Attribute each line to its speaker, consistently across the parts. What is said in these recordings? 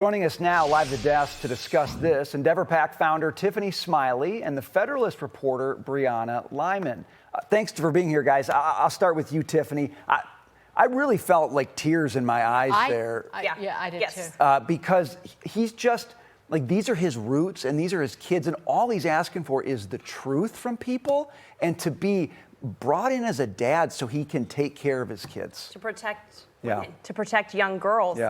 Speaker 1: Joining us now live at the desk to discuss this, Endeavor PAC founder Tiffany Smiley and the Federalist reporter Brianna Lyman. Thanks for being here, guys. I'll start with you, Tiffany. I really felt like tears in my eyes there.
Speaker 2: Yeah, I did too.
Speaker 1: Because he's just, like, these are his roots and these are his kids, and all he's asking for is the truth from people and to be brought in as a dad so he can take care of his kids.
Speaker 3: To protect women, to protect young girls.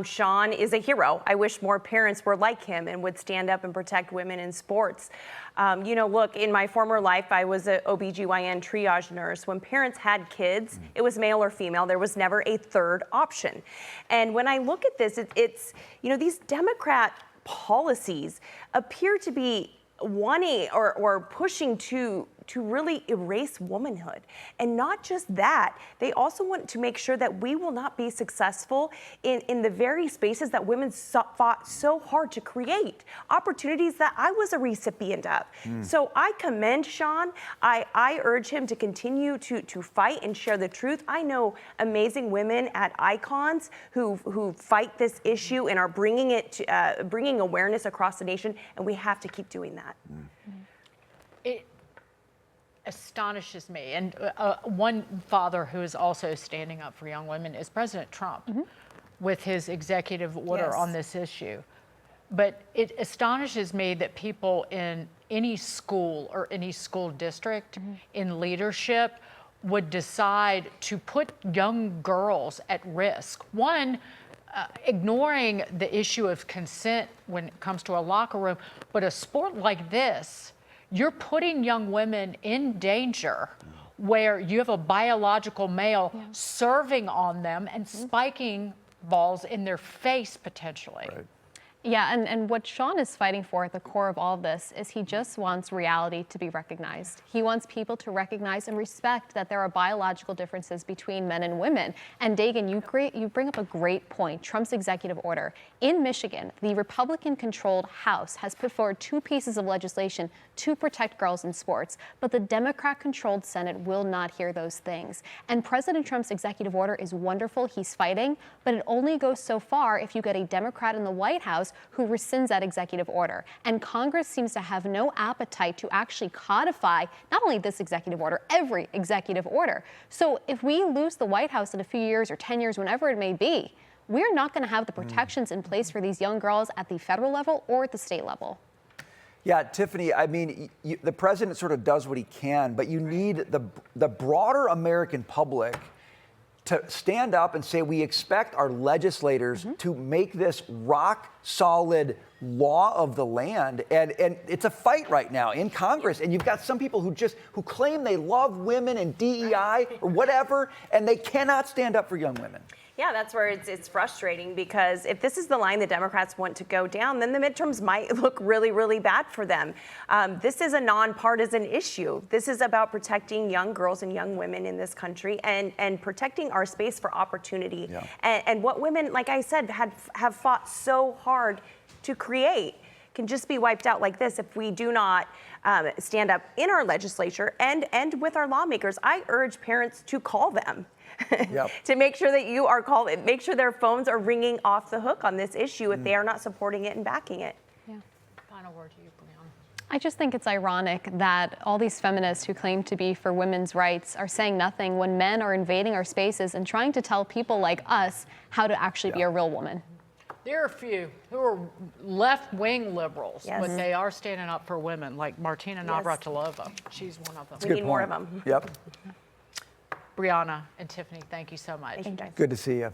Speaker 3: Sean is a hero. I wish more parents were like him and would stand up and protect women in sports. Look, in my former life, I was an OBGYN triage nurse. When parents had kids, it was male or female. There was never a third option. And when I look at this, it's these Democrat policies appear to be wanting or pushing to really erase womanhood. And not just that, they also want to make sure that we will not be successful in the very spaces that women fought so hard to create, opportunities that I was a recipient of. So I commend Sean. I urge him to continue to fight and share the truth. I know amazing women at Icons who fight this issue and are bringing awareness across the nation, and we have to keep doing that.
Speaker 2: It astonishes me. And one father who is also standing up for young women is President Trump with his executive order on this issue. But it astonishes me that people in any school or any school district in leadership would decide to put young girls at risk. One, ignoring the issue of consent when it comes to a locker room, but a sport like this, you're putting young women in danger where you have a biological male serving on them and spiking balls in their face potentially.
Speaker 1: Right.
Speaker 4: Yeah, and what Sean is fighting for at the core of all of this is he just wants reality to be recognized. He wants people to recognize and respect that there are biological differences between men and women. And Dagan, you bring up a great point, Trump's executive order. In Michigan, the Republican-controlled House has put forward 2 pieces of legislation to protect girls in sports, but the Democrat-controlled Senate will not hear those things. And President Trump's executive order is wonderful, he's fighting, but it only goes so far if you get a Democrat in the White House who rescinds that executive order. And Congress seems to have no appetite to actually codify not only this executive order, every executive order. So if we lose the White House in a few years or 10 years, whenever it may be, we're not going to have the protections in place for these young girls at the federal level or at the state level.
Speaker 1: Yeah, Tiffany, I mean, the president sort of does what he can, but you need the broader American public to stand up and say we expect our legislators to make this rock solid law of the land, and it's a fight right now in Congress, and you've got some people who claim they love women and DEI or whatever, and they cannot stand up for young women.
Speaker 3: Yeah, that's where it's frustrating, because if this is the line the Democrats want to go down, then the midterms might look really, really bad for them. This is a nonpartisan issue. This is about protecting young girls and young women in this country and protecting our space for opportunity. And what women, like I said, have fought so hard to create can just be wiped out like this if we do not stand up in our legislature and with our lawmakers. I urge parents to call them. To make sure that you are calling, make sure their phones are ringing off the hook on this issue if they are not supporting it and backing it.
Speaker 2: Final word to you, Brianna.
Speaker 4: I just think it's ironic that all these feminists who claim to be for women's rights are saying nothing when men are invading our spaces and trying to tell people like us how to actually be a real woman.
Speaker 2: There are a few who are left-wing liberals, but they are standing up for women, like Martina Navratilova. She's one of them.
Speaker 3: We need more of them.
Speaker 1: Yep.
Speaker 2: Brianna and Tiffany, thank you so much.
Speaker 3: Thank you, guys.
Speaker 1: Good to see you.